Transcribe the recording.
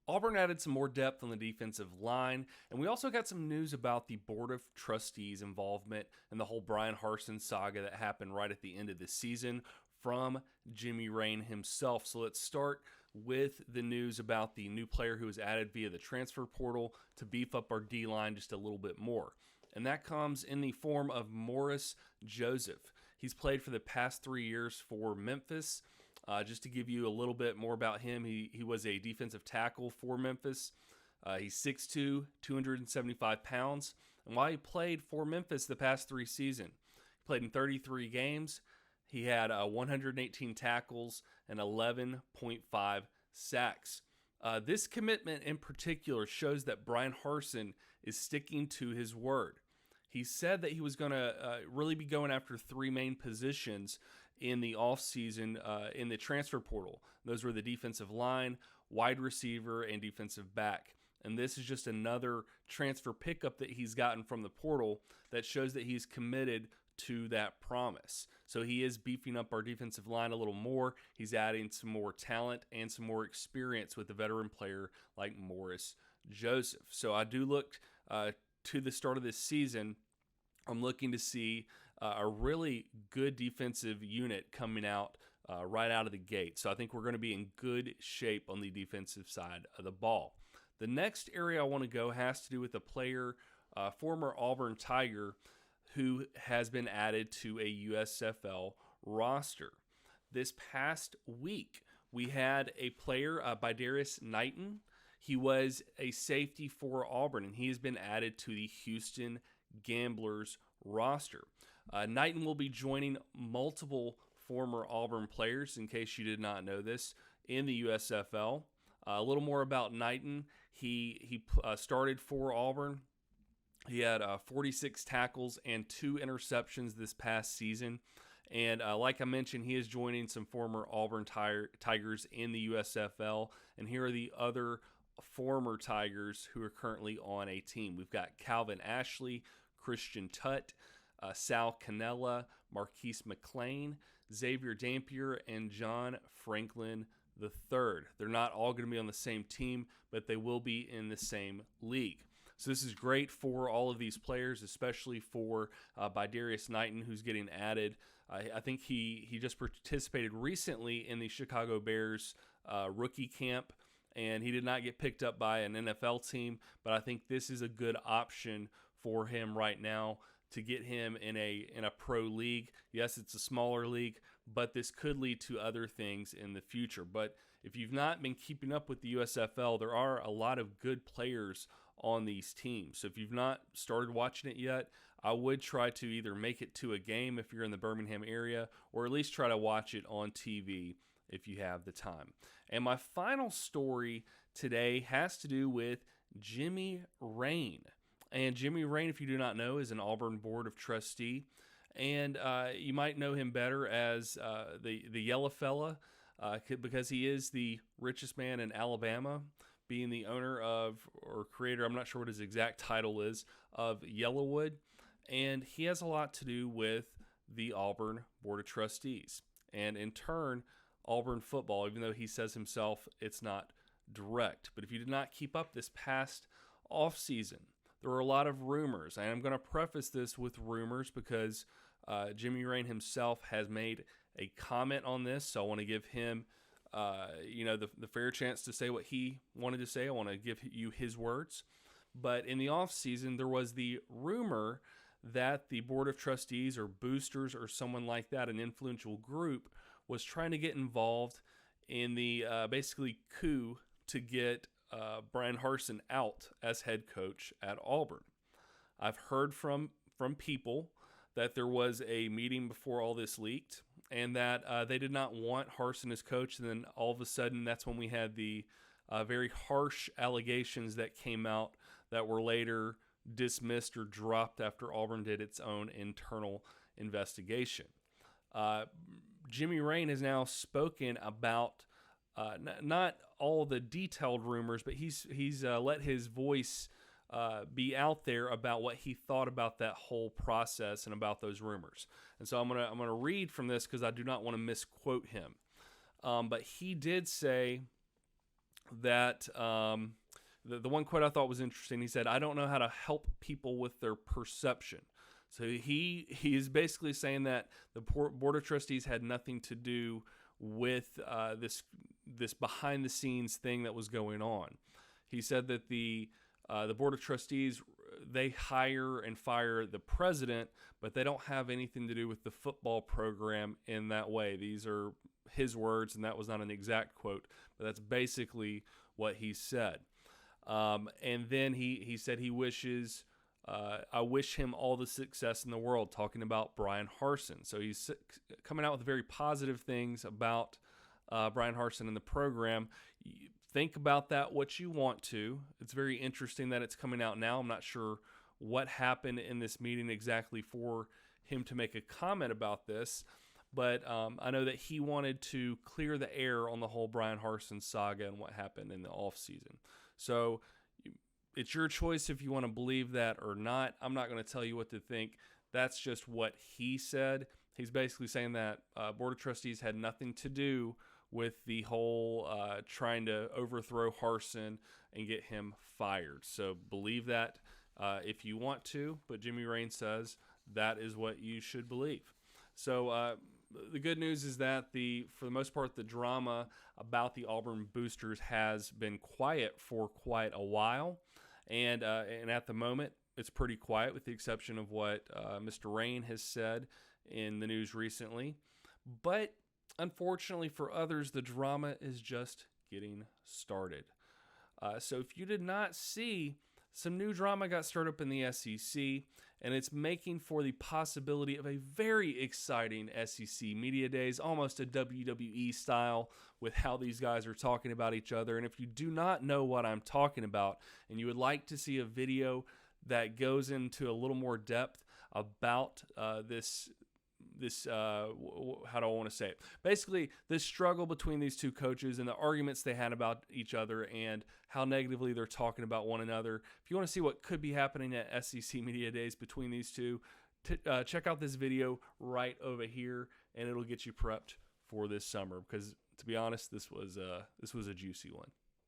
Auburn added some more depth on the defensive line, and we also got some news about the Board of Trustees' involvement in the whole Brian Harsin saga that happened right at the end of the season from Jimmy Rane himself. So let's start with the news about the new player who was added via the transfer portal to beef up our D-line just a little bit more. And that comes in the form of Morris Joseph. He's played for the past 3 years for Memphis. Just to give you a little bit more about him, he was a defensive tackle for Memphis. He's 6'2", 275 pounds. And while he played for Memphis the past 3 seasons, he played in 33 games. He had 118 tackles and 11.5 sacks. This commitment in particular shows that Brian Harsin is sticking to his word. He said that he was going to really be going after 3 main positions in the offseason in the transfer portal. Those were the defensive line, wide receiver, and defensive back. And this is just another transfer pickup that he's gotten from the portal that shows that he's committed to that promise. So he is beefing up our defensive line a little more. He's adding some more talent and some more experience with a veteran player like Morris Joseph. So I do look to the start of this season. I'm looking to see a really good defensive unit coming out right out of the gate. So I think we're going to be in good shape on the defensive side of the ball. The next area I want to go has to do with a player, former Auburn Tiger, who has been added to a USFL roster. This past week, we had a player by Darius Knighton. He was a safety for Auburn, and he has been added to the Houston Gamblers roster. Knighton will be joining multiple former Auburn players, in case you did not know this, in the USFL. A little more about Knighton. He started for Auburn. He had 46 tackles and 2 interceptions this past season. And like I mentioned, he is joining some former Auburn Tigers in the USFL. And here are the other former Tigers who are currently on a team. We've got Calvin Ashley, Christian Tutt, Sal Canella, Marquise McLean, Xavier Dampier, and John Franklin III. They're not all going to be on the same team, but they will be in the same league. So this is great for all of these players, especially for by Darius Knighton, who's getting added. I think he just participated recently in the Chicago Bears rookie camp, and he did not get picked up by an NFL team, but I think this is a good option for him right now to get him in a pro league. Yes, it's a smaller league, but this could lead to other things in the future. But if you've not been keeping up with the USFL, there are a lot of good players on these teams. So if you've not started watching it yet, I would try to either make it to a game if you're in the Birmingham area, or at least try to watch it on TV if you have the time. And my final story today has to do with Jimmy Rane. And Jimmy Rane, if you do not know, is an Auburn Board of Trustee. And you might know him better as the Yellow Fella because he is the richest man in Alabama, being the owner of, or creator, I'm not sure what his exact title is, of Yellowwood. And he has a lot to do with the Auburn Board of Trustees. And in turn, Auburn football, even though he says himself it's not direct. But if you did not keep up this past offseason, there were a lot of rumors. And I'm going to preface this with rumors because Jimmy Rane himself has made a comment on this. So I want to give him the fair chance to say what he wanted to say. I want to give you his words. But in the offseason, there was the rumor that the Board of Trustees or boosters or someone like that, an influential group, was trying to get involved in the basically coup to get Brian Harsin out as head coach at Auburn. I've heard from people that there was a meeting before all this leaked and that they did not want Harsin as coach. And then all of a sudden, that's when we had the very harsh allegations that came out that were later dismissed or dropped after Auburn did its own internal investigation. Jimmy Rane has now spoken about not all the detailed rumors, but he's let his voice be out there about what he thought about that whole process and about those rumors. And so I'm gonna read from this because I do not want to misquote him. But he did say that the one quote I thought was interesting. He said, "I don't know how to help people with their perception." So he is basically saying that the board of trustees had nothing to do with this behind the scenes thing that was going on. He said that the board of trustees, they hire and fire the president, but they don't have anything to do with the football program in that way. These are his words, and that was not an exact quote, but that's basically what he said. And then he said he wishes, I wish him all the success in the world, talking about Brian Harsin. So he's coming out with very positive things about Brian Harsin and the program. Think about that what you want to. It's very interesting that it's coming out now. I'm not sure what happened in this meeting exactly for him to make a comment about this, but I know that he wanted to clear the air on the whole Brian Harsin saga and what happened in the offseason. So it's your choice if you want to believe that or not. I'm not going to tell you what to think. That's just what he said. He's basically saying that Board of Trustees had nothing to do with the whole trying to overthrow Harsin and get him fired. So believe that if you want to, but Jimmy Rayne says that is what you should believe. So the good news is that for the most part, the drama about the Auburn boosters has been quiet for quite a while. And at the moment, it's pretty quiet with the exception of what Mr. Rayne has said in the news recently. But unfortunately for others, the drama is just getting started. So if you did not see, some new drama got started up in the SEC, and it's making for the possibility of a very exciting SEC Media Days, almost a WWE style with how these guys are talking about each other. And if you do not know what I'm talking about, and you would like to see a video that goes into a little more depth about this how do I want to say it? Basically, this struggle between these two coaches and the arguments they had about each other and how negatively they're talking about one another. If you want to see what could be happening at SEC Media Days between these two, check out this video right over here, and it'll get you prepped for this summer. Because to be honest, this was a juicy one.